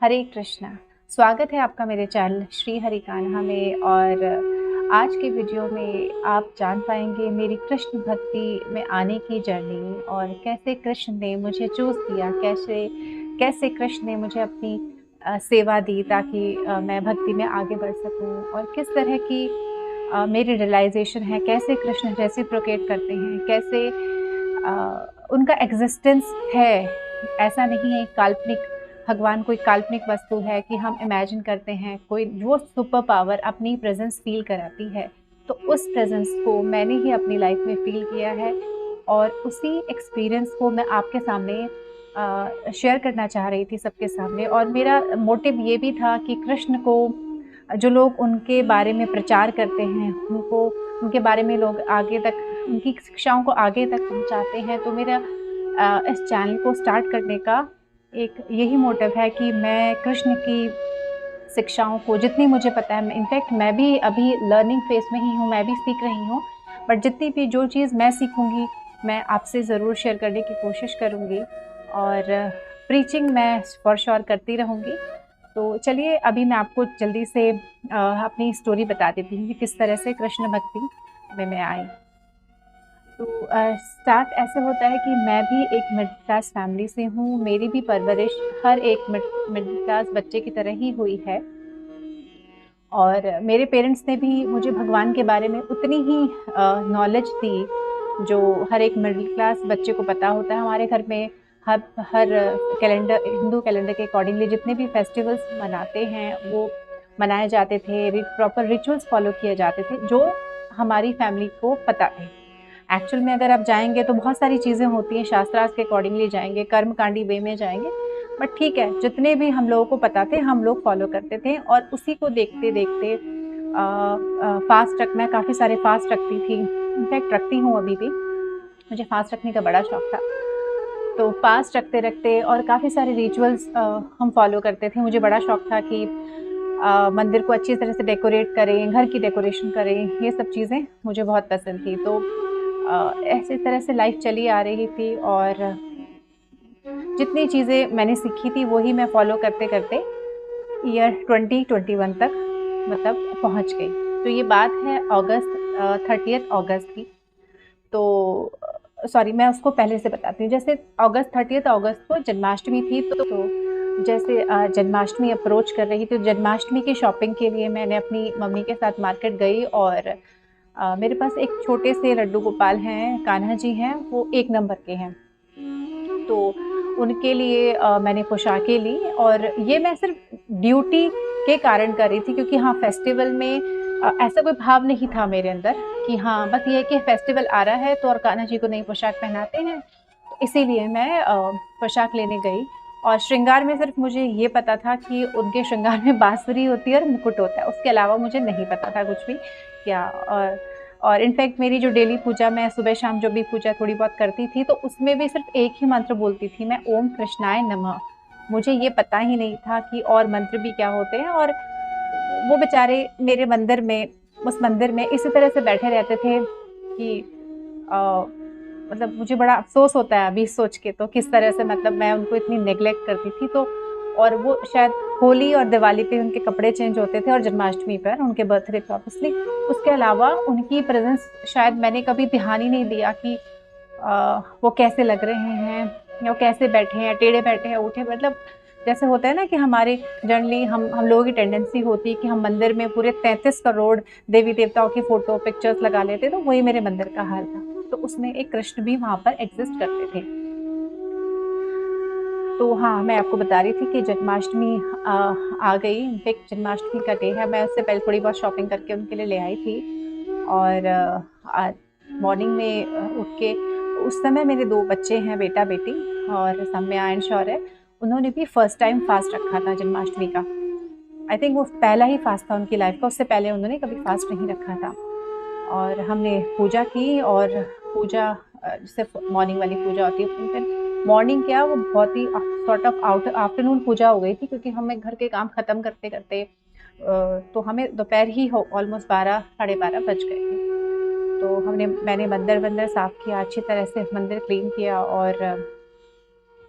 हरे कृष्णा। स्वागत है आपका मेरे चैनल श्री हरि कान्हा में। और आज के वीडियो में आप जान पाएंगे मेरी कृष्ण भक्ति में आने की जर्नी और कैसे कृष्ण ने मुझे चूज़ किया, कैसे कैसे कृष्ण ने मुझे अपनी सेवा दी ताकि मैं भक्ति में आगे बढ़ सकूं, और किस तरह की मेरी रियलाइजेशन है, कैसे कृष्ण रेसिप्रोकेट करते हैं, कैसे उनका एग्जिस्टेंस है। ऐसा नहीं है काल्पनिक, भगवान कोई काल्पनिक वस्तु है कि हम इमेजिन करते हैं। कोई वो सुपर पावर अपनी प्रेजेंस फील कराती है, तो उस प्रेजेंस को मैंने ही अपनी लाइफ में फील किया है और उसी एक्सपीरियंस को मैं आपके सामने शेयर करना चाह रही थी सबके सामने। और मेरा मोटिव ये भी था कि कृष्ण को जो लोग उनके बारे में प्रचार करते हैं, उनको उनके बारे में लोग आगे तक उनकी शिक्षाओं को आगे तक पहुंचाते हैं, तो मेरा इस चैनल को स्टार्ट करने का एक यही मोटिव है कि मैं कृष्ण की शिक्षाओं को जितनी मुझे पता है, इनफैक्ट मैं भी अभी लर्निंग फेज में ही हूँ, मैं भी सीख रही हूँ, बट जितनी भी जो चीज़ मैं सीखूंगी मैं आपसे ज़रूर शेयर करने की कोशिश करूँगी। और प्रीचिंग मैं फॉर श्योर करती रहूँगी। तो चलिए अभी मैं आपको जल्दी से अपनी स्टोरी बता देती हूँ कि किस तरह से कृष्ण भक्ति में मैं आई। तो स्टार्ट ऐसे होता है कि मैं भी एक मिडिल क्लास फैमिली से हूँ। मेरी भी परवरिश हर एक मिडिल क्लास बच्चे की तरह ही हुई है, और मेरे पेरेंट्स ने भी मुझे भगवान के बारे में उतनी ही नॉलेज दी जो हर एक मिडिल क्लास बच्चे को पता होता है। हमारे घर में हर हर कैलेंडर, हिंदू कैलेंडर के अकॉर्डिंगली जितने भी फेस्टिवल्स मनाते हैं वो मनाए जाते थे, प्रॉपर रिचुअल्स फॉलो किए जाते थे जो हमारी फैमिली को पता थे। एक्चुअल में अगर आप जाएंगे तो बहुत सारी चीज़ें होती हैं, शास्त्रार्थ के अकॉर्डिंगली जाएंगे, कर्मकांडी वे में जाएंगे, बट ठीक है, जितने भी हम लोगों को पता थे हम लोग फॉलो करते थे। और उसी को देखते देखते फास्ट रख मैं काफ़ी सारे फास्ट रखती थी, इनफैक्ट रखती हूँ अभी भी। मुझे फास्ट रखने का बड़ा शौक था, तो फास्ट रखते रखते और काफ़ी सारे रिचुअल्स हम फॉलो करते थे। मुझे बड़ा शौक था कि मंदिर को अच्छी तरह से डेकोरेट करें, घर की डेकोरेशन करें, ये सब चीज़ें मुझे बहुत पसंद थी। तो ऐसी तरह से लाइफ चली आ रही थी और जितनी चीज़ें मैंने सीखी थी वही मैं फॉलो करते करते ईयर 2021 तक मतलब पहुंच गई। तो ये बात है अगस्त 30 अगस्त की। तो सॉरी, मैं उसको पहले से बताती हूँ। जैसे अगस्त 30 अगस्त को जन्माष्टमी थी, तो जैसे जन्माष्टमी अप्रोच कर रही थी, तो जन्माष्टमी की शॉपिंग के लिए मैंने अपनी मम्मी के साथ मार्केट गई। और मेरे पास एक छोटे से लड्डू गोपाल हैं, कान्हा जी हैं, वो 1 नंबर के हैं। तो उनके लिए मैंने पोशाकें ली, और ये मैं सिर्फ ड्यूटी के कारण कर रही थी, क्योंकि हाँ, फेस्टिवल में ऐसा कोई भाव नहीं था मेरे अंदर कि हाँ, बस ये है कि फेस्टिवल आ रहा है तो और कान्हा जी को नई पोशाक पहनाते हैं, तो इसीलिए मैं पोशाक लेने गई। और श्रृंगार में सिर्फ मुझे ये पता था कि उनके श्रृंगार में बांसुरी होती है और मुकुट होता है, उसके अलावा मुझे नहीं पता था कुछ भी क्या। और इनफैक्ट मेरी जो डेली पूजा, मैं सुबह शाम जो भी पूजा थोड़ी बहुत करती थी, तो उसमें भी सिर्फ एक ही मंत्र बोलती थी मैं, ओम कृष्णाय नमः। मुझे ये पता ही नहीं था कि और मंत्र भी क्या होते हैं। और वो बेचारे मेरे मंदिर में, उस मंदिर में इसी तरह से बैठे रहते थे कि अ, मतलब मुझे बड़ा अफ़सोस होता है अभी सोच के, तो किस तरह से मतलब मैं उनको इतनी नेग्लेक्ट करती थी। तो और वो शायद होली और दिवाली पे उनके कपड़े चेंज होते थे और जन्माष्टमी पर उनके बर्थडे पे ऑब्वियसली। उसके अलावा उनकी प्रेज़ेंस शायद मैंने कभी ध्यान ही नहीं दिया कि वो कैसे लग रहे हैं या वो कैसे बैठे हैं, टेढ़े बैठे हैं, उठे, मतलब जैसे होता है ना कि हमारे जनरली हम लोगों की टेंडेंसी होती है कि हम मंदिर में पूरे 33 करोड़ देवी-देवताओं की फ़ोटो, पिक्चर्स लगा लेते, तो वही मेरे मंदिर का हाल था। तो उसमें एक कृष्ण भी वहाँ पर एग्ज़िस्ट करते थे। तो हाँ, मैं आपको बता रही थी कि जन्माष्टमी आ गई, इनफैक्ट जन्माष्टमी का डे है, मैं उससे पहले थोड़ी बहुत शॉपिंग करके उनके लिए ले आई थी। और मॉर्निंग में उठ के, उस समय मेरे 2 बच्चे हैं, बेटा-बेटी, और सम्या एंड शौर्य, उन्होंने भी फर्स्ट टाइम फास्ट रखा था जन्माष्टमी का। आई थिंक वो पहला ही फास्ट था उनकी लाइफ़ का, उससे पहले उन्होंने कभी फास्ट नहीं रखा था। और हमने पूजा की, और पूजा सिर्फ मॉर्निंग वाली पूजा होती है, फिर मॉर्निंग क्या, वो बहुत ही सॉर्ट ऑफ आफ्टरनून पूजा हो गई थी, क्योंकि हमें घर के काम ख़त्म करते करते तो हमें दोपहर ही हो ऑलमोस्ट 12 साढ़े 12 बज गए थे। तो मैंने मंदिर वंदिर साफ़ किया, अच्छी तरह से मंदिर क्लीन किया, और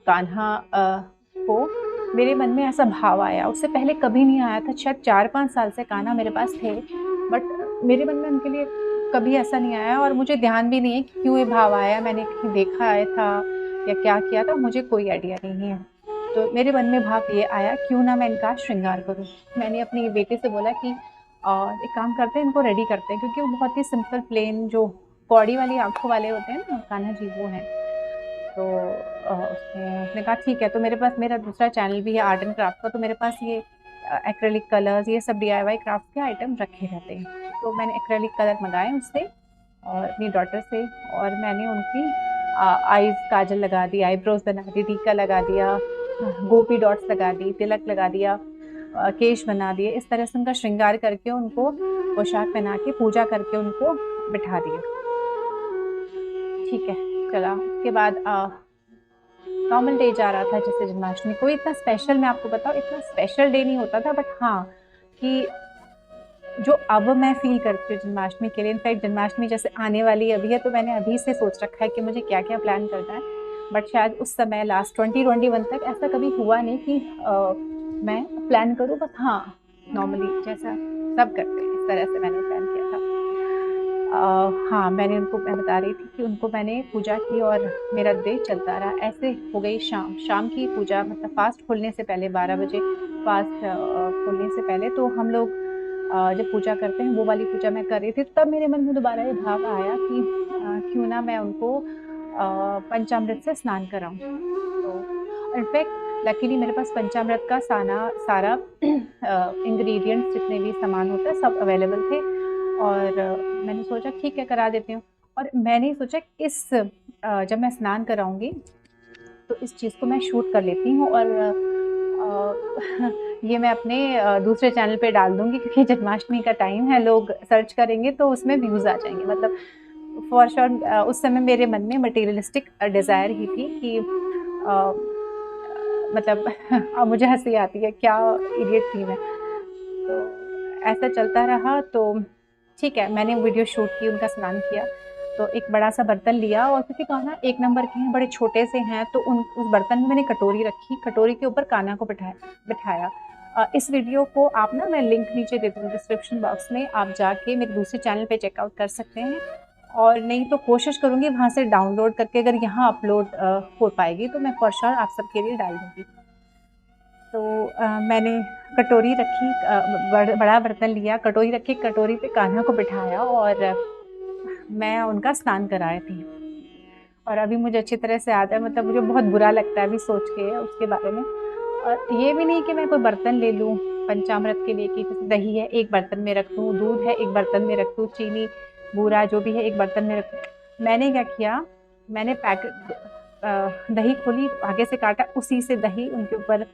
कान्हा को मेरे मन में ऐसा भाव आया, उससे पहले कभी नहीं आया था। शायद 4-5 साल से कान्हा मेरे पास थे, बट मेरे मन में उनके लिए कभी ऐसा नहीं आया और मुझे ध्यान भी नहीं है कि क्यों ये भाव आया, मैंने कहीं देखा आया था या क्या किया था, मुझे कोई आइडिया नहीं है। तो मेरे मन में भाव ये आया, क्यों ना मैं इनका श्रृंगार करूँ। मैंने अपनी बेटे से बोला कि एक काम करते हैं, इनको रेडी करते हैं, क्योंकि वो बहुत ही सिंपल प्लेन जो कौड़ी वाली आँखों वाले होते हैं ना कान्हा जी, वो हैं। तो उसने कहा ठीक है। तो मेरे पास मेरा दूसरा चैनल भी है आर्ट एंड क्राफ्ट का, तो मेरे पास ये एक्रेलिक कलर्स, ये सब डीआईवाई क्राफ्ट के आइटम रखे रहते हैं। तो मैंने एक्रेलिक कलर मंगाए उससे और अपनी डॉटर से, और मैंने उनकी आईज काजल लगा दी, आईब्रोज बना दी, टीका लगा दिया, गोपी डॉट्स लगा दी, तिलक लगा दिया, केश बना दिए। इस तरह से उनका श्रृंगार करके, उनको पोशाक पहना के, पूजा करके उनको बिठा दिया। ठीक है, चला। उसके बाद नॉर्मल डे जा रहा था जैसे जन्माष्टमी। कोई इतना स्पेशल, मैं आपको बताऊँ, इतना स्पेशल डे नहीं होता था, बट हाँ कि जो अब मैं फ़ील करती हूँ जन्माष्टमी के लिए, इनफैक्ट जन्माष्टमी जैसे आने वाली अभी है, तो मैंने अभी से सोच रखा है कि मुझे क्या-क्या प्लान करना है। बट शायद उस समय लास्ट 2021 तक ऐसा कभी हुआ नहीं कि मैं प्लान करूँ, बस हाँ, नॉर्मली जैसा सब करते हैं, इस तरह से मैंने प्लान किया था। हाँ, मैं बता रही थी कि उनको मैंने पूजा की और मेरा डे चलता रहा। ऐसे हो गई शाम, शाम की पूजा, मतलब फ़ास्ट खुलने से पहले 12 बजे फ़ास्ट खुलने से पहले तो हम लोग जब पूजा करते हैं, वो वाली पूजा मैं कर रही थी, तब मेरे मन में दोबारा ये भाव आया कि क्यों ना मैं उनको पंचामृत से स्नान कराऊँ। तो इनफैक्ट लकीली मेरे पास पंचामृत का सारा इंग्रीडिएंट्स, जितने भी सामान होता है, सब अवेलेबल थे और मैंने सोचा ठीक है, करा देती हूँ। और मैंने सोचा जब मैं स्नान कराऊँगी तो इस चीज़ को मैं शूट कर लेती हूँ और ये मैं अपने दूसरे चैनल पे डाल दूँगी, क्योंकि जन्माष्टमी का टाइम है, लोग सर्च करेंगे तो उसमें व्यूज़ आ जाएँगे। मतलब फॉर श्योर उस समय मेरे मन में मटेरियलिस्टिक डिज़ायर ही थी कि मतलब अब मुझे हँसी आती है, क्या इडियट थी मैं। तो ऐसा चलता रहा, तो ठीक है, मैंने वीडियो शूट की, उनका स्नान किया। तो एक बड़ा-सा बर्तन लिया और क्योंकि कान्हा 1 नंबर के हैं, बड़े छोटे से हैं, तो उस बर्तन में मैंने कटोरी रखी, कटोरी के ऊपर कान्हा को बिठाया। इस वीडियो को आप ना, मैं लिंक नीचे दे दूँगी डिस्क्रिप्शन बॉक्स में, आप जाके मेरे दूसरे चैनल पे चेकआउट कर सकते हैं और नहीं तो कोशिश करूँगी वहाँ से डाउनलोड करके, अगर यहाँ अपलोड हो पाएगी तो मैं फॉर श्योर आप सबके लिए डाल दूँगी। तो मैंने कटोरी रखी, बड़ा बर्तन लिया, कटोरी रखी, कटोरी पे कान्हा को बिठाया और मैं उनका स्नान कराई थी। और अभी मुझे अच्छी तरह से याद है, मतलब मुझे बहुत बुरा लगता है अभी सोच के उसके बारे में। और ये भी नहीं कि मैं कोई बर्तन ले लूँ पंचामृत के लिए, कि जैसे दही है, एक बर्तन में रख दूँ, दूध है, एक बर्तन में रख दूँ, चीनी, बूरा जो भी है, एक बर्तन में रख दूँ। मैंने क्या किया, मैंने दही खोली, आगे से काटा, उसी से दही उनके ऊपर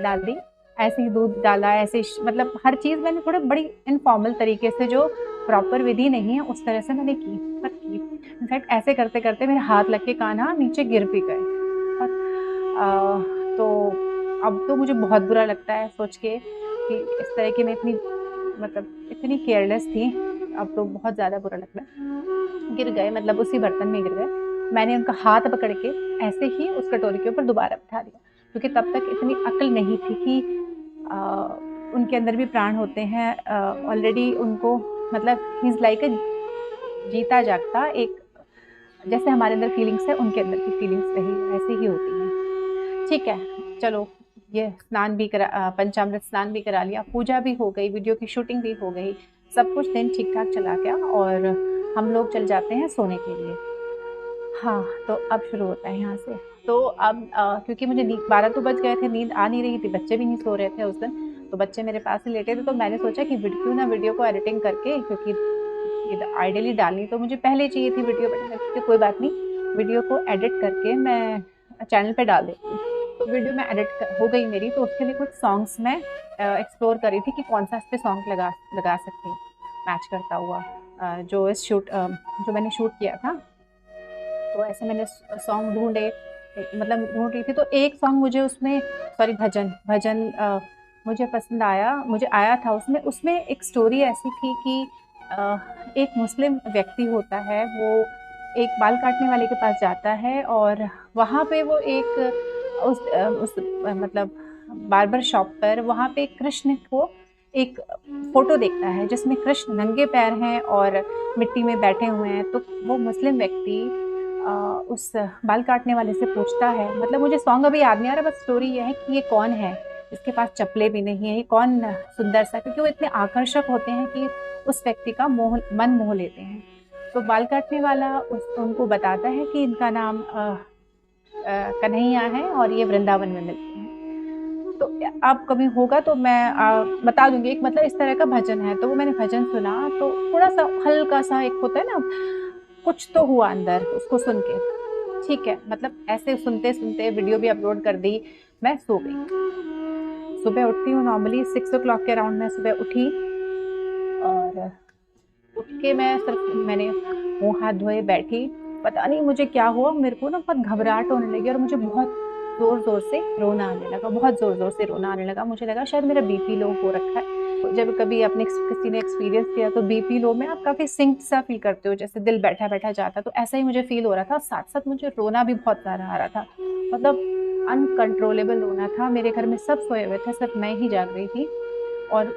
डाल दी। ऐसे ही दूध डाला, ऐसे मतलब हर चीज़ मैंने थोड़ा बड़ी इनफॉर्मल तरीके से, जो प्रॉपर विधि नहीं है, उस तरह से मैंने की, पर की। इनफैक्ट ऐसे करते-करते मेरे हाथ लग के कान्हा नीचे गिर भी गए। तो अब तो मुझे बहुत बुरा लगता है सोच के कि इस तरह की मैं इतनी केयरलेस थी, अब तो बहुत ज़्यादा बुरा लगता है। गिर गए, मतलब उसी बर्तन में गिर गए। मैंने उनका हाथ पकड़ के ऐसे ही उस कटोरी के ऊपर दोबारा बिठा दिया, क्योंकि तब तक इतनी अक्ल नहीं थी कि अ, उनके अंदर भी प्राण होते हैं। ऑलरेडी उनको, मतलब ही इज़ लाइक अ जीता जागता एक, जैसे हमारे अंदर फीलिंग्स है, उनके अंदर की फीलिंग्स वही ऐसे ही होती हैं। ठीक है, चलो, ये पंचामृत स्नान भी करा लिया, पूजा भी हो गई, वीडियो की शूटिंग भी हो गई, सब कुछ दिन ठीक-ठाक चला गया और हम लोग चल जाते हैं सोने के लिए। हाँ, तो अब शुरू होता है यहाँ से। तो अब क्योंकि मुझे 12 तो बज गए थे, नींद आ नहीं रही थी, बच्चे भी नहीं सो रहे थे उस दिन, तो बच्चे मेरे पास ही लेटे थे, तो मैंने सोचा कि क्यों ना वीडियो को एडिटिंग करके, क्योंकि ये आइडियली डालनी तो मुझे पहले चाहिए थी वीडियो, बट मैं कि कोई बात नहीं, वीडियो को एडिट करके मैं चैनल पे डाल देती हूँ। तो वीडियो में एडिट हो गई मेरी, तो उसके लिए कुछ सॉन्ग्स मैं एक्सप्लोर कर रही थी कि कौन-सा इस पे सॉन्ग लगा सकती हूँ, मैच करता हुआ जो मैंने शूट किया था। तो ऐसे मैंने सॉन्ग ढूँढे, मतलब ढूँढ रही थी, तो एक सॉन्ग मुझे उसमें, सॉरी, भजन भजन मुझे पसंद आया, मुझे आया था उसमें। उसमें एक स्टोरी ऐसी थी कि एक मुस्लिम व्यक्ति होता है, वो एक बाल काटने वाले के पास जाता है और वहाँ पे वो एक मतलब बार्बर शॉप पर वहाँ पे कृष्ण को एक फ़ोटो देखता है जिसमें कृष्ण नंगे पैर हैं और मिट्टी में बैठे हुए हैं। तो वो मुस्लिम व्यक्ति उस बाल काटने वाले से पूछता है, मतलब मुझे सॉन्ग अभी याद नहीं आ रहा, बस स्टोरी ये है कि ये कौन है? इसके पास चप्पलें भी नहीं है, ये कौन सुंदर सा, क्योंकि वो इतने आकर्षक होते हैं कि उस व्यक्ति का मन मोह लेते हैं। तो बाल काटने वाला उनको बताता है कि इनका नाम कन्हैया है और ये वृंदावन में मिलते हैं। तो अब कभी होगा तो मैं बता दूँगी। एक मतलब इस तरह का भजन है, तो वो मैंने भजन सुना तो थोड़ा-सा हल्का-सा एक होता है ना, कुछ तो हुआ अंदर उसको सुन के। ठीक है, मतलब ऐसे सुनते-सुनते वीडियो भी अपलोड कर दी, मैं सो गई। सुबह उठती हूँ नॉर्मली 6 ओ क्लॉक के अराउंड मैं सुबह उठी और उठ के मैंने मुँह हाथ धोए बैठी। पता नहीं मुझे क्या हुआ, मेरे को ना बहुत घबराहट होने लगी और मुझे बहुत ज़ोर-ज़ोर से रोना आने लगा, बहुत ज़ोर-ज़ोर से रोना आने लगा। मुझे लगा शायद मेरा बीपी लो हो रखा है। जब कभी आपने किसी ने एक्सपीरियंस किया तो बीपी लो में आप काफ़ी सिंक सा फ़ील करते हो, जैसे दिल बैठा-बैठा जाता है, तो ऐसा ही मुझे फ़ील हो रहा था। साथ-साथ मुझे रोना भी बहुत ज़्यादा आ रहा था। मतलब अनकंट्रोलेबल रोना था। मेरे घर में सब सोए हुए थे, सिर्फ़ मैं ही जाग रही थी और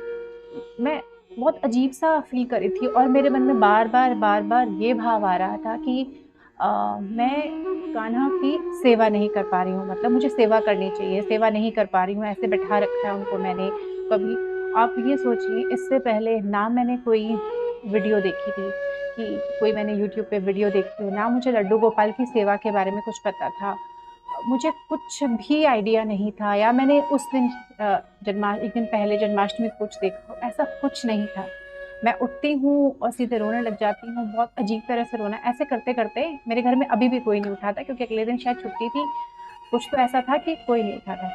मैं बहुत अजीब-सा फ़ील कर रही थी और मेरे मन में बार-बार ये भाव आ रहा था कि मैं कान्हा की सेवा नहीं कर पा रही हूँ, मतलब मुझे सेवा करनी चाहिए, सेवा नहीं कर पा रही हूँ, ऐसे बैठा रखा है उनको मैंने। कभी आप ये सोचिए, इससे पहले ना मैंने कोई वीडियो देखी थी कि कोई मैंने यूट्यूब पे वीडियो देखी हो, ना मुझे लड्डू गोपाल की सेवा के बारे में कुछ पता था। मुझे कुछ भी आइडिया नहीं था या मैंने उस दिन एक दिन पहले जन्माष्टमी को कुछ देखा हो, ऐसा कुछ नहीं था। मैं उठती हूँ और सीधे रोने लग जाती हूँ, बहुत अजीब तरह से रोना। ऐसे करते-करते मेरे घर में अभी भी कोई नहीं उठा था क्योंकि अगले दिन शायद छुट्टी थी। कुछ तो ऐसा था कि कोई नहीं उठा था।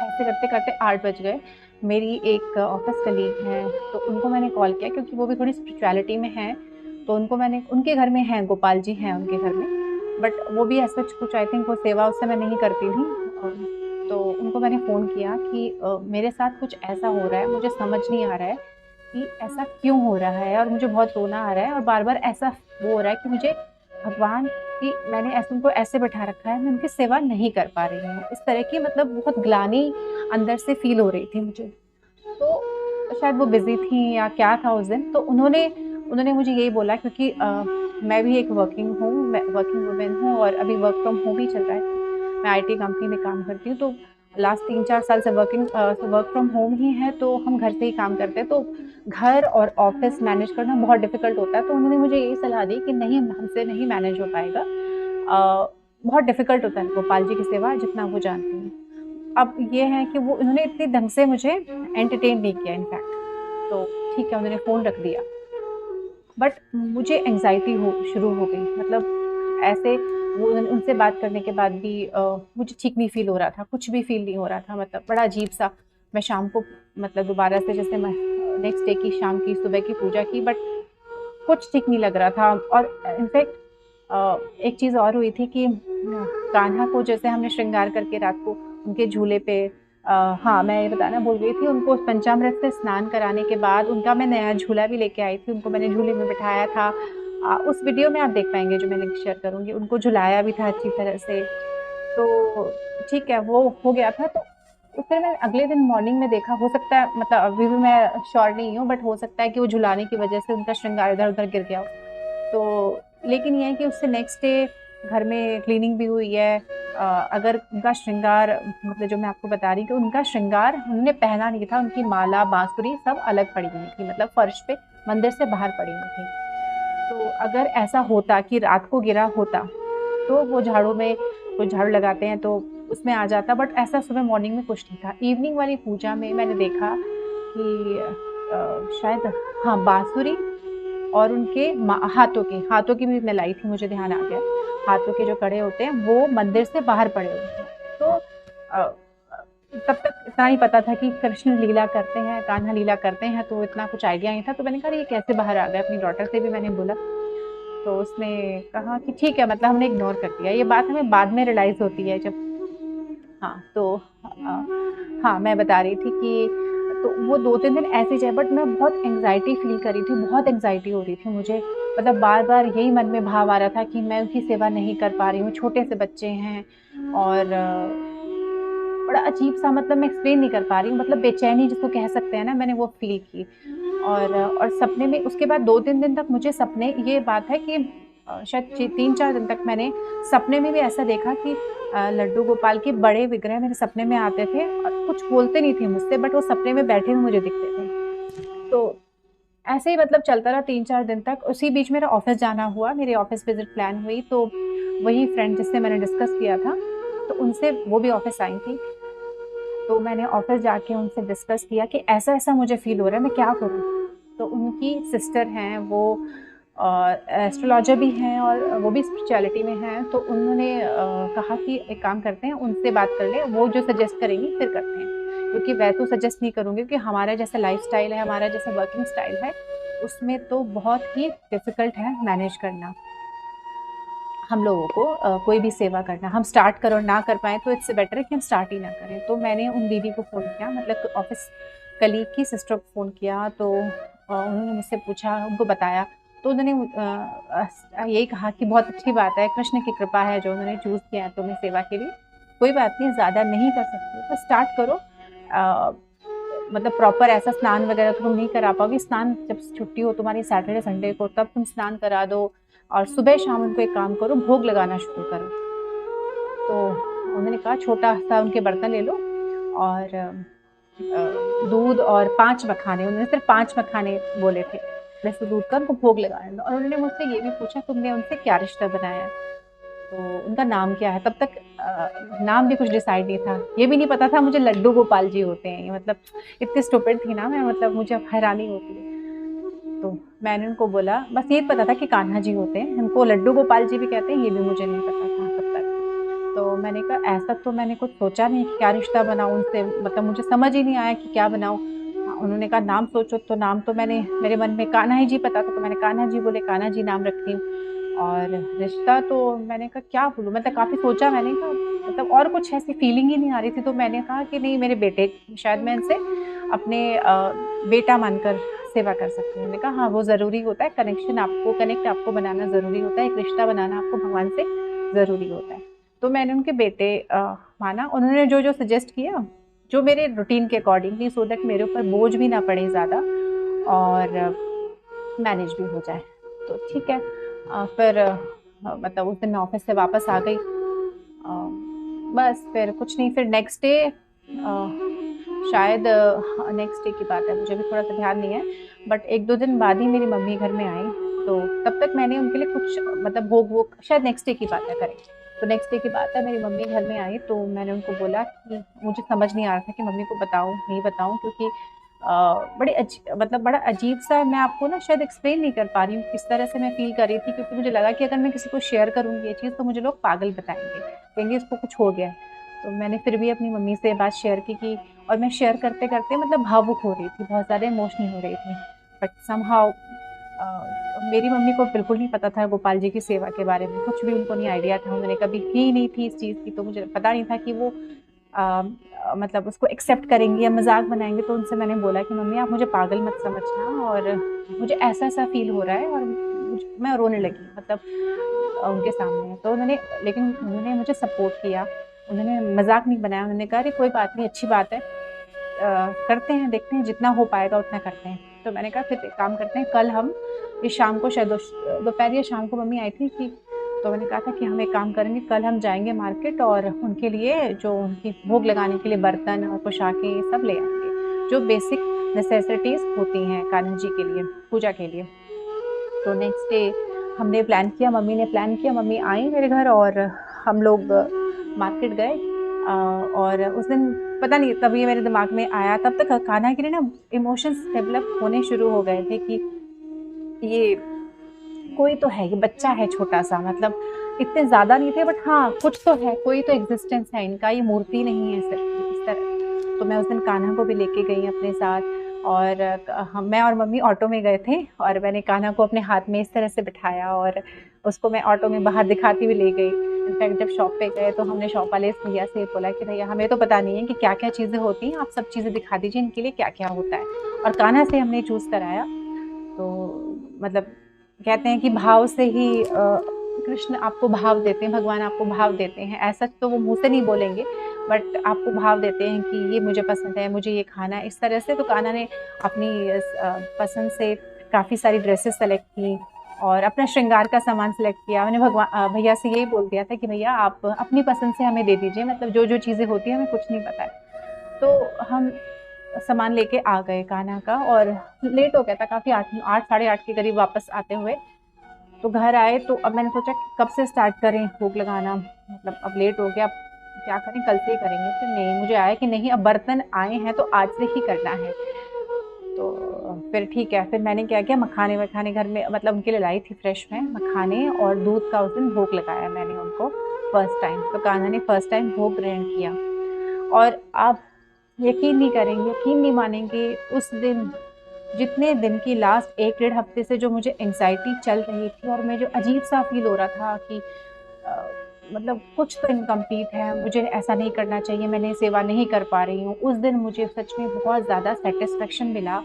ऐसे करते-करते 8 बज गए। मेरी एक ऑफ़िस कलीग हैं, तो उनको मैंने कॉल किया क्योंकि वो भी थोड़ी स्पिरिचुअलिटी में हैं, तो उनके घर में हैं, गोपाल जी हैं उनके घर में, बट वो भी एज़ सच कुछ आई थिंक वो सेवा उस समय नहीं करती थीं। तो उनको मैंने फ़ोन किया कि मेरे साथ कुछ ऐसा हो रहा है, मुझे समझ नहीं आ रहा है कि ऐसा क्यों हो रहा है और मुझे बहुत रोना आ रहा है और बार-बार ऐसा वो हो रहा है कि मुझे भगवान कि मैंने ऐसे उनको ऐसे बैठा रखा है, मैं उनकी सेवा नहीं कर पा रही हूँ। इस तरह की मतलब बहुत ग्लानि अंदर से फ़ील हो रही थी मुझे। तो शायद वो बिज़ी थीं या क्या था उस दिन, तो उन्होंने उन्होंने मुझे यही बोला क्योंकि मैं भी एक वर्किंग वूमेन हूँ और अभी वर्क फ्रॉम होम ही चल रहा है। मैं आईटी कंपनी में काम करती हूँ, तो लास्ट 3-4 साल से वर्क फ्रॉम होम ही है, तो हम घर से ही काम करते हैं, तो घर और ऑफ़िस मैनेज करना बहुत डिफ़िकल्ट होता है। तो उन्होंने मुझे यही सलाह दी कि नहीं, हमसे नहीं मैनेज हो पाएगा। बहुत डिफ़िकल्ट होता है गोपाल जी की सेवा जितना वो जानती हैं। अब ये है कि वो उन्होंने इतने ढंग से मुझे एंटरटेन नहीं किया इनफैक्ट, तो ठीक है उन्होंने फ़ोन रख दिया। बट मुझे एंग्ज़ायटी हो शुरू हो गई, मतलब ऐसे वो उनसे बात करने के बाद भी मुझे ठीक नहीं फ़ील हो रहा था, कुछ भी फ़ील नहीं हो रहा था, मतलब बड़ा अजीब-सा। मैं शाम को मतलब दोबारा से जैसे मैं नेक्स्ट डे की शाम की, सुबह की पूजा की, बट कुछ ठीक नहीं लग रहा था और इनफैक्ट एक चीज़ और हुई थी कि कान्हा को जैसे हमने श्रृंगार करके रात को उनके झूले पे हाँ, मैं ये बताना भूल गई थी, उनको पंचामृत से स्नान कराने के बाद उनका मैं नया झूला भी लेके आई थी, उनको मैंने झूले में बिठाया था। उस वीडियो में आप देख पाएँगे जो मैं लिंक शेयर करूँगी, उनको झुलाया भी था अच्छी तरह से। तो ठीक है, वो हो गया था, तो फिर मैं अगले दिन मॉर्निंग में देखा, हो सकता है मतलब अभी भी मैं श्योर नहीं हूँ, बट हो सकता है कि वो झुलाने की वज़ह से उनका श्रृंगार इधर-उधर गिर गया हो। तो लेकिन ये है कि उससे नेक्स्ट डे घर में क्लीनिंग भी हुई है। अगर उनका श्रृंगार मतलब जो मैं आपको बता रही हूँ कि उनका श्रृंगार उन्होंने पहना नहीं था, उनकी माला, बाँसुरी सब अलग पड़ी हुई थी, मतलब फर्श पे मंदिर से बाहर पड़ी हुई थी। तो अगर ऐसा होता कि रात को गिरा होता, तो वो झाड़ू लगाते हैं तो उसमें आ जाता, बट ऐसा सुबह मॉर्निंग में कुछ नहीं था। इवनिंग वाली पूजा में मैंने देखा कि शायद हाँ, बाँसुरी और उनके हाथों की भी मैं लाई थी, मुझे ध्यान आ गया। हाथों के जो कड़े होते हैं, वो मंदिर से बाहर पड़े हुए थे। तो अ तब तक इतना ही पता था कि कृष्ण लीला करते हैं, कान्हा लीला करते हैं, तो इतना कुछ आइडिया नहीं था। तो मैंने कहा ये कैसे बाहर आ गए? अपनी डॉटर से भी मैंने बोला, तो उसने कहा कि ठीक है, मतलब हमने इग्नोर कर दिया। ये बात हमें बाद में रियलाइज़ होती है जब हाँ, तो हाँ, मैं बता रही थी कि तो वो 2-3 दिन ऐसे ही जाए, बट मैं बहुत एंग्ज़ायटी फ़ील कर रही थी, बहुत एंग्ज़ायटी हो रही थी मुझे। मतलब बार-बार यही मन में भाव आ रहा था कि मैं उनकी सेवा नहीं कर पा रही हूँ, छोटे से बच्चे हैं और बड़ा अजीब-सा, मतलब मैं एक्सप्लेन नहीं कर पा रही हूँ, मतलब बेचैनी जिसको कह सकते हैं ना, मैंने वो फ़ील की। और सपने में उसके बाद 2-3 दिन तक मुझे सपने, ये बात है कि शायद ची 3-4 दिन तक मैंने सपने में भी ऐसा देखा कि लड्डू गोपाल के बड़े विग्रह मेरे सपने में आते थे और कुछ बोलते नहीं थे मुझसे, बट वो सपने में बैठे हुए मुझे दिखते थे। तो ऐसे ही मतलब चलता रहा 3-4 दिन तक। उसी बीच मेरा ऑफ़िस जाना हुआ, मेरी ऑफ़िस विज़िट प्लान हुई, तो वही फ्रेंड जिससे मैंने डिस्कस किया था, तो उनसे, वो भी ऑफ़िस आई थी। तो मैंने ऑफ़िस जाके उनसे डिस्कस किया कि ऐसा-ऐसा मुझे फ़ील हो रहा है, मैं क्या करूँ? तो उनकी सिस्टर हैं, वो एस्ट्रोलॉजर भी हैं और वो भी स्पिरिचुअलिटी में हैं, तो उन्होंने कहा कि एक काम करते हैं, उनसे बात कर लें, वो जो सजेस्ट करेंगी फिर करते हैं। क्योंकि मैं तो सजेस्ट नहीं करूँगी, क्योंकि हमारा जैसा लाइफ़स्टाइल है, हमारा जैसा वर्किंग स्टाइल है, उसमें तो बहुत ही डिफ़िकल्ट है मैनेज करना। हम लोगों को कोई भी सेवा करना, हम स्टार्ट करो ना कर पाएँ तो इससे बेटर है कि हम स्टार्ट ही ना करें। तो मैंने उन दीदी को फ़ोन किया, मतलब ऑफ़िस कलीग की सिस्टर को फ़ोन किया, तो उन्होंने मुझसे पूछा, उनको बताया, तो उन्होंने यही कहा कि बहुत अच्छी बात है, कृष्ण की कृपा है जो उन्होंने चूज़ किया है तुम्हें सेवा के लिए। कोई बात नहीं, ज़्यादा नहीं कर सकते तो स्टार्ट करो। मतलब प्रॉपर ऐसा स्नान वगैरह तो तुम नहीं करा पाओगी, स्नान जब छुट्टी हो तुम्हारी सैटरडे संडे को, तब तुम स्नान करा दो और सुबह शाम उनको एक काम करो, भोग लगाना शुरू करो। तो उन्होंने कहा छोटा-सा उनके बर्तन ले लो और दूध और 5 मखाने, उन्होंने सिर्फ़ 5 मखाने बोले थे। वैसे दूध का उनको भोग लगाने दो, और उन्होंने मुझसे ये भी पूछा तुमने उनसे क्या रिश्ता बनाया है? तो उनका नाम क्या है? तब तक नाम भी कुछ डिसाइड नहीं था। ये भी नहीं पता था मुझे लड्डू गोपाल जी होते हैं, ये मतलब इतनी स्टूपिड थी ना मैं, मतलब मुझे अब हैरानी होती है। तो मैंने उनको बोला, बस ये पता था कि कान्हा जी होते हैं, उनको लड्डू गोपाल जी भी कहते हैं, ये भी मुझे नहीं पता था तब तक। तो मैंने कहा ऐसा तो मैंने कुछ सोचा नहीं कि क्या रिश्ता बनाऊँ उनसे, मतलब मुझे समझ ही नहीं आया कि क्या बनाऊँ। उन्होंने कहा नाम सोचो, तो नाम तो मैंने, मेरे मन में कान्हा ही जी पता था, तो मैंने कान्हा जी बोले, कान्हा जी नाम रखती हूँ। और रिश्ता तो मैंने कहा क्या बोलूँ, मतलब काफ़ी सोचा मैंने कहा, मतलब और कुछ ऐसी फीलिंग ही नहीं आ रही थी, तो मैंने कहा कि नहीं, मेरे बेटे, शायद मैं इनसे अपने बेटा मानकर सेवा कर सकती हूँ। उन्होंने कहा हाँ, वो ज़रूरी होता है, कनेक्ट आपको बनाना ज़रूरी होता है, एक रिश्ता बनाना आपको भगवान से ज़रूरी होता है। तो मैंने उनके बेटे माना, उन्होंने जो-जो सजेस्ट किया, जो मेरे रूटीन के अकॉर्डिंगली, सो दैट मेरे ऊपर बोझ भी ना पड़े ज़्यादा और मैनेज भी हो जाए। तो ठीक है, फिर मतलब उस दिन मैं ऑफ़िस से वापस आ गई। बस फिर कुछ नहीं, फिर नेक्स्ट डे, शायद हाँ, नेक्स्ट डे की बात है, मुझे भी थोड़ा-सा ध्यान नहीं है, बट 1-2 दिन बाद ही मेरी मम्मी घर में आई, तो तब तक मैंने उनके लिए कुछ मतलब भोग-वोग, शायद नेक्स्ट डे की बात है, करेक्ट। तो नेक्स्ट डे की बात है, मेरी मम्मी घर में आई, तो मैंने उनको बोला कि मुझे समझ नहीं आ रहा था कि मम्मी को बताऊँ, नहीं बताऊँ, क्योंकि बड़ी मतलब बड़ा अजीब-सा, मैं आपको ना शायद एक्सप्लेन नहीं कर पा रही हूँ, किस तरह से मैं फ़ील कर रही थी, क्योंकि मुझे लगा कि अगर मैं किसी को शेयर करूँगी ये चीज़, तो मुझे लोग पागल बताएँगे, कहेंगे इसको कुछ हो गया है। तो मैंने फिर भी अपनी मम्मी से बात शेयर की कि, और मैं शेयर करते-करते मतलब भावुक हो रही थी, बहुत ज़्यादा इमोशनल हो रही थी। बट समहाउ मेरी मम्मी को बिल्कुल नहीं पता था गोपाल जी की सेवा के बारे में, कुछ भी उनको नहीं आइडिया था, उन्होंने कभी की नहीं थी इस चीज़ की, तो मुझे पता नहीं था कि वो मतलब उसको एक्सेप्ट करेंगी या मज़ाक बनाएँगे। तो उनसे मैंने बोला कि मम्मी आप मुझे पागल मत समझना, और मुझे ऐसा-ऐसा फ़ील हो रहा है, और मैं रोने लगी, मतलब उनके सामने। तो उन्होंने, लेकिन उन्होंने मुझे सपोर्ट किया, उन्होंने मज़ाक नहीं बनाया, उन्होंने कहा अरे कोई बात नहीं, अच्छी बात है, करते हैं, देखते हैं, जितना हो पाएगा उतना करते हैं। तो मैंने कहा फिर एक काम करते हैं, कल हम, ये शाम को शायद दोपहर या शाम को मम्मी आई थी कि, तो मैंने कहा था कि हम एक काम करेंगे, कल हम जाएँगे मार्केट और उनके लिए जो उनकी भोग लगाने के लिए बर्तन और पोशाकें ये सब ले आएँगे, जो बेसिक नेसेसिटीज़ होती हैं कान्हा जी के लिए, पूजा के लिए। तो नेक्स्ट डे हमने प्लान किया, मम्मी ने प्लान किया, मम्मी आई मेरे घर और हम लोग मार्केट गए, और उस दिन पता नहीं तब ये मेरे दिमाग में आया, तब तक कान्हा के लिए ना इमोशंस डेवलप होने शुरू हो गए थे कि ये कोई तो है, ये बच्चा है छोटा-सा, मतलब इतने ज़्यादा नहीं थे, बट हाँ, कुछ तो है, कोई तो एक्जिस्टेंस है इनका, ये मूर्ति नहीं है सिर्फ़, इस तरह। तो मैं उस दिन कान्हा को भी लेके गई अपने साथ, और हम, मैं और मम्मी ऑटो में गए थे, और मैंने कान्हा को अपने हाथ में इस तरह से बिठाया, और उसको मैं ऑटो में बाहर दिखाती हुई ले गई। इनफैक्ट जब शॉप पे गए तो हमने शॉप वाले इस भैया से बोला कि भैया हमें तो पता नहीं है कि क्या-क्या चीज़ें होती हैं, आप सब चीज़ें दिखा दीजिए, इनके लिए क्या-क्या होता है। और कान्हा से हमने चूज़ कराया। तो मतलब कहते हैं कि भाव से ही कृष्ण आपको भाव देते हैं, भगवान आपको भाव देते हैं। ऐसा तो वो मुँह से नहीं बोलेंगे, बट आपको भाव देते हैं कि ये मुझे पसंद है, मुझे ये खाना है, इस तरह से। तो कान्हा ने अपनी पसंद से काफ़ी सारी ड्रेसेस सेलेक्ट की और अपना श्रृंगार का सामान सेलेक्ट किया। मैंने भैया से यही बोल दिया था कि भैया आप अपनी पसंद से हमें दे दीजिए, मतलब जो-जो चीज़ें होती हैं हमें कुछ नहीं पता है। तो हम सामान लेके आ गए कान्हा का, और लेट हो गया था काफ़ी, 8 साढ़े 8 के करीब वापस आते हुए। तो घर आए तो अब मैंने सोचा कि कब से स्टार्ट करें भोग लगाना, मतलब अब लेट हो गया, अब क्या करें, कल से ही करेंगे। फिर नहीं, मुझे आया कि नहीं, अब बर्तन आए हैं तो आज से ही करना है। तो फिर ठीक है, फिर मैंने क्या किया, मखाने-वखाने घर में मतलब उनके लिए लाई थी फ्रेश मैं, मखाने और दूध का उस दिन भोग लगाया मैंने उनको फर्स्ट टाइम। तो कान्हा ने फर्स्ट टाइम भोग ग्रहण किया, और आप यकीन नहीं करेंगे, यकीन नहीं मानेंगे, उस दिन जितने दिन की लास्ट 1 डेढ़ हफ्ते से जो मुझे एंग्ज़ायटी चल रही थी और मुझे अजीब-सा फ़ील हो रहा था कि अ, मतलब कुछ तो इनकम्प्लीट है, मुझे ऐसा नहीं करना चाहिए, मैं सेवा नहीं कर पा रही हूँ। उस दिन मुझे सच में बहुत ज़्यादा सैटिस्फैक्शन मिला,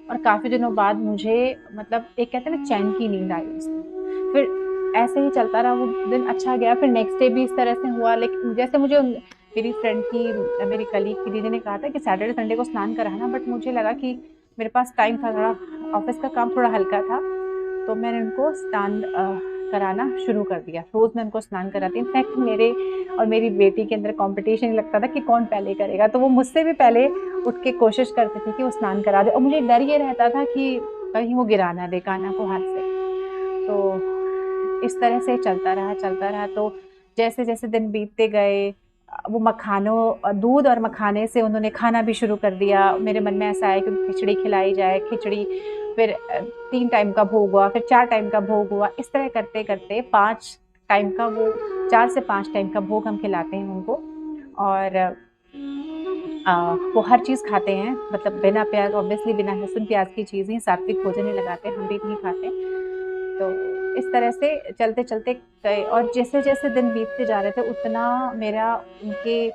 और काफ़ी दिनों बाद मुझे मतलब एक कहते हैं ना चैन की नींद आई उस दिन। फिर ऐसे ही चलता रहा, वो दिन अच्छा गया, फिर नेक्स्ट डे भी इस तरह से हुआ, लेकिन जैसे मुझे मेरी फ्रेंड की मेरी कलीग की दीदी ने कहा था कि सैटरडे संडे को स्नान कराना, बट मुझे लगा कि मेरे पास टाइम था थोड़ा, ऑफ़िस का काम थोड़ा हल्का था, तो मैंने उनको स्नान कराना शुरू कर दिया। रोज़ मैं उनको स्नान कराती, इनफैक्ट मेरे और मेरी बेटी के अंदर कॉम्पिटिशन ही लगता था कि कौन पहले करेगा, तो वो मुझसे भी पहले उठ के कोशिश करती थी कि वो स्नान करा दे, और मुझे डर ये रहता था कि कहीं वो गिरा ना दे कान्हा को हाथ से। तो इस तरह से चलता रहा, तो जैसे-जैसे दिन बीतते गए, वो दूध और मखाने से उन्होंने खाना भी शुरू कर दिया। मेरे मन में ऐसा आया कि खिचड़ी खिलाई जाए, खिचड़ी, फिर 3 टाइम का भोग हुआ, फिर 4 टाइम का भोग हुआ। इस तरह करते-करते 5 टाइम का वो 4 से 5 टाइम का भोग हम खिलाते हैं उनको, और वो हर चीज़ खाते हैं, मतलब बिना प्याज़, ऑब्वियसली बिना लहसुन प्याज़ की चीज़ें, सात्विक भोजन ही लगाते हैं, हम भी नहीं खाते। तो इस तरह से चलते-चलते गए, और जैसे-जैसे दिन बीतते जा रहे थे उतना मेरा उनके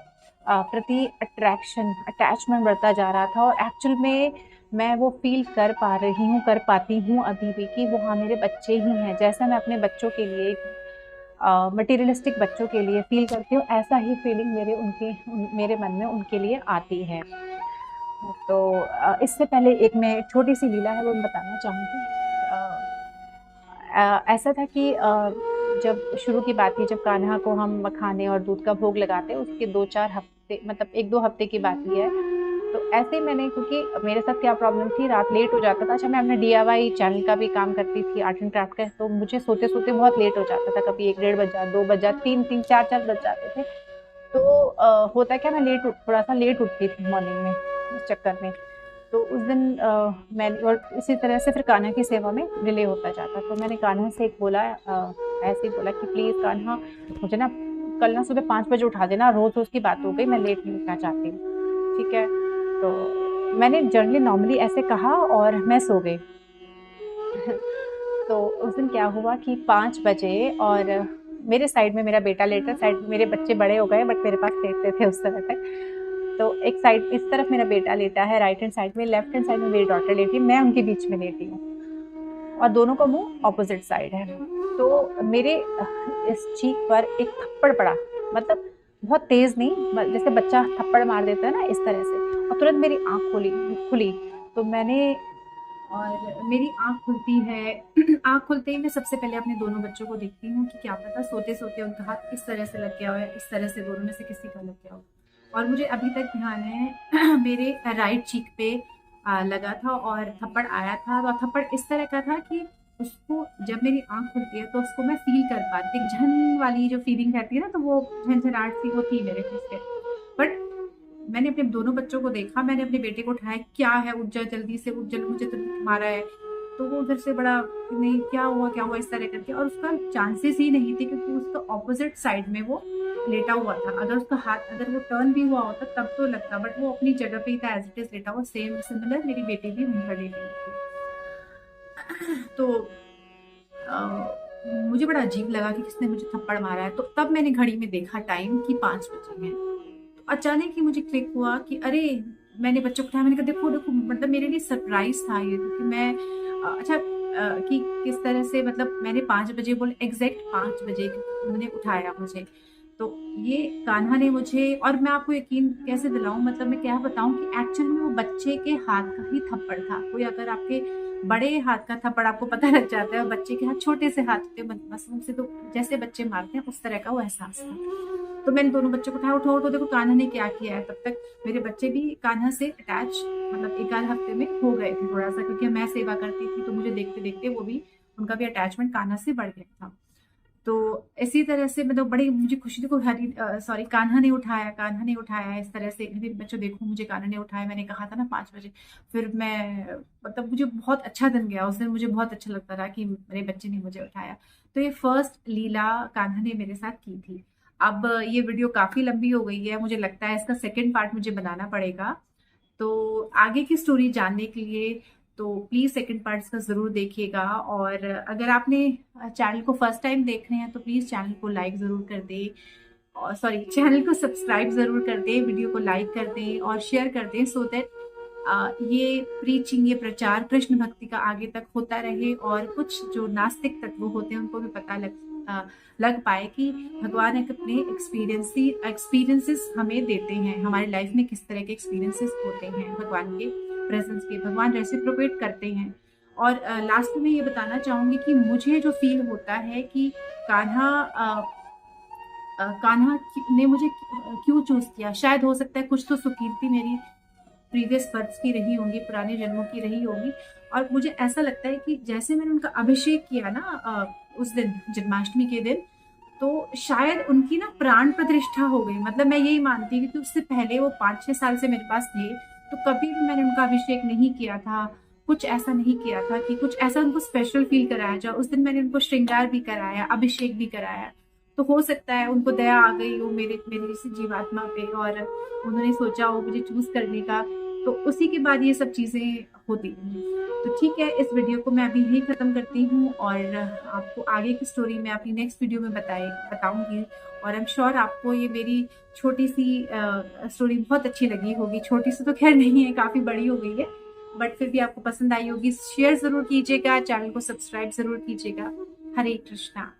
प्रति अटैचमेंट बढ़ता जा रहा था, और एक्चुअल में मैं वो फ़ील कर पाती हूँ अभी भी कि वो हाँ, मेरे बच्चे ही हैं। जैसा मैं अपने बच्चों के लिए मटीरियलिस्टिक बच्चों के लिए फ़ील करती हूँ, ऐसा ही फ़ीलिंग मेरे मन में उनके लिए आती है। तो इससे पहले एक मैं छोटी-सी लीला है वो मैं बताना चाहूँगी। ऐसा था कि जब शुरू की बात थी, जब कान्हा को हम मखाने और दूध का भोग लगाते हैं, उसके 2-4 हफ़्ते, मतलब 1-2 हफ़्ते की बात ही है। तो ऐसे ही मैंने, क्योंकि मेरे साथ क्या प्रॉब्लम थी, रात लेट हो जाता था। अच्छा, मैं अपना डीआईवाई चैनल का भी काम करती थी, आर्ट एंड क्राफ्ट का, तो मुझे सोते-सोते बहुत लेट हो जाता था, कभी 1 डेढ़ बज जा, 2 बज जा, 3-3, 4-4 बज जाते थे। तो होता क्या, मैं थोड़ा-सा लेट उठती थी मॉर्निंग में, इस चक्कर में। तो उस दिन मैंने, और इसी तरह से फिर कान्हा की सेवा में डिले होता जाता। तो मैंने कान्हा से एक बोला, ऐसे ही बोला कि प्लीज़ कान्हा, मुझे ना कल ना सुबह 5 बजे उठा देना, रोज़-रोज़ की बात हो गई, मैं लेट नहीं उठना चाहती हूँ। ठीक है? तो मैंने जनरली नॉर्मली ऐसे कहा, और मैं सो गई। तो उस दिन क्या हुआ कि 5 बजे, और मेरे साइड में मेरा बेटा लेटा, साइड में मेरे बच्चे बड़े हो गए, बट मेरे पास लेटते थे उस समय तक। तो एक साइड इस तरफ मेरा बेटा लेटा है, राइट हैंड साइड में, लेफ्ट हैंड साइड में मेरी डॉटर लेटी है, मैं उनके बीच में लेटी हूँ, और दोनों का मुँह अपोज़िट साइड है। तो मेरे इस चीक पर एक थप्पड़ पड़ा, मतलब बहुत तेज़ नहीं, जैसे बच्चा थप्पड़ मार देता है ना, इस तरह से, और तुरंत मेरी आँख खुली। तो मैंने, और मेरी आँख खुलती है, आँख खुलते ही मैं सबसे पहले अपने दोनों बच्चों को देखती हूँ कि क्या पता सोते-सोते उनका हाथ इस तरह से लग गया हो, या इस तरह से दोनों में से किसी का लग गया हो। और मुझे अभी तक ध्यान है मेरे राइट चीक पे लगा था, और थप्पड़ आया था, और थप्पड़ इस तरह का था कि उसको, जब मेरी आँख खुलती है तो उसको मैं फ़ील कर पाती, एक झन वाली जो फ़ीलिंग रहती है ना, तो वो झनझनाहट सी वो थी मेरे फेस पे। बट मैंने अपने दोनों बच्चों को देखा, मैंने अपने बेटे को उठाया, "क्या है? उठ जा जल्दी से, उठ, मुझे तो मारा है।" तो वो उधर से बड़ा, "नहीं, क्या हुआ?" इस तरह करके, और उसका चांसेस ही नहीं थे, क्योंकि उसका ऑपोज़िट साइड में वो लेटा हुआ था। अगर वो टर्न भी हुआ होता तब तो लगता, बट वो अपनी जगह पे ही था, एज़ इट इज़ लेटा हुआ, सिमिलर मेरी बेटी भी वहीं पर लेटी हुई थी। तो मुझे बड़ा अजीब लगा कि किसने मुझे थप्पड़ मारा है, तो तब मैंने घड़ी में देखा टाइम कि 5 बजे हैं। तो अचानक ही मुझे क्लिक हुआ कि अरे! मैंने बच्चों को उठाया, मैंने कहा देखो, देखो, मतलब मेरे लिए सरप्राइज़ था ये, क्योंकि मैं कि किस तरह से, मतलब मैंने 5 बजे बोले, एग्ज़ैक्ट 5 बजे उन्होंने उठाया मुझे। तो ये कान्हा ने मुझे, और मैं आपको यकीन कैसे दिलाऊं, मतलब मैं क्या बताऊं कि एक्चुअली में वो बच्चे के हाथ का ही थप्पड़ था। कोई अगर आपके बड़े हाथ का थप्पड़ आपको पता लग जाता है और बच्चे के हाथ छोटे से हाथ होते हैं, मासूम से, तो जैसे बच्चे मारते हैं उस तरह का वो एहसास था। तो मैंने दोनों बच्चों को उठाया, उठो उठो, देखो कान्हा ने क्या किया है। तब तक मेरे बच्चे भी कान्हा से अटैच, मतलब एक आध हफ्ते में हो गए थे थोड़ा सा, क्योंकि मैं सेवा करती थी तो मुझे देखते देखते वो भी, उनका भी अटैचमेंट कान्हा से बढ़ गया था। तो इसी तरह से मतलब बड़ी मुझे खुशी थी को हरी, सॉरी, कान्हा ने उठाया, कान्हा ने उठाया, इस तरह से मेरे बच्चों देखो मुझे कान्हा ने उठाया, मैंने कहा था ना 5 बजे। फिर मैं, मतलब मुझे बहुत अच्छा दिन गया उस दिन, मुझे बहुत अच्छा लगता रहा कि मेरे बच्चे ने मुझे उठाया। तो ये फर्स्ट लीला कान्हा ने मेरे साथ की थी। अब ये वीडियो काफी लंबी हो गई है, मुझे लगता है इसका सेकेंड पार्ट मुझे बनाना पड़ेगा। तो आगे की स्टोरी जानने के लिए तो प्लीज सेकंड पार्ट्स का जरूर देखिएगा। और अगर आपने चैनल को फर्स्ट टाइम देख रहे हैं तो प्लीज चैनल को लाइक जरूर कर दें, और सॉरी, चैनल को सब्सक्राइब जरूर कर दें, वीडियो को लाइक कर दें और शेयर कर दें, सो दैट ये प्रीचिंग, ये प्रचार कृष्ण भक्ति का आगे तक होता रहे और कुछ जो नास्तिक तत्व होते हैं उनको भी पता लग पाए कि भगवान एक अपने एक्सपीरियंसेस हमें देते हैं, हमारी लाइफ में किस तरह के एक्सपीरियंसेस होते हैं भगवान के प्रेजेंस के, भगवान रेसिप्रोकेट करते हैं। और लास्ट में ये बताना चाहूंगी कि मुझे जो फील होता है कि कान्हा कान्हा ने मुझे क्यों चूज किया, शायद हो सकता है कुछ तो सुकीर्ति मेरी प्रीवियस बर्थ्स की रही होंगी, पुराने जन्मों की रही होगी। और मुझे ऐसा लगता है कि जैसे मैंने उनका अभिषेक किया ना उस दिन जन्माष्टमी के दिन, तो शायद उनकी ना प्राण प्रतिष्ठा हो गई। मतलब मैं यही मानती हूँ कि उससे पहले वो 5-6 साल से मेरे पास थे, तो कभी भी मैंने उनका अभिषेक नहीं किया था, कुछ ऐसा नहीं किया था कि कुछ ऐसा उनको स्पेशल फील कराया जाए। उस दिन मैंने उनको श्रृंगार भी कराया, अभिषेक भी कराया। तो हो सकता है उनको दया आ गई हो मेरे मेरी इसी जीवात्मा पे, और उन्होंने सोचा हो मुझे चूज करने का, तो उसी के बाद ये सब चीजें होती हैं। तो ठीक है, इस वीडियो को मैं अभी यही खत्म करती हूँ, और आपको आगे की स्टोरी मैं अपनी नेक्स्ट वीडियो में बताऊंगी। और आई एम श्योर आपको ये मेरी छोटी सी स्टोरी बहुत अच्छी लगी होगी। छोटी सी तो खैर नहीं है, काफी बड़ी हो गई है, बट फिर भी आपको पसंद आई होगी। शेयर जरूर कीजिएगा, चैनल को सब्सक्राइब जरूर कीजिएगा। हरे कृष्णा।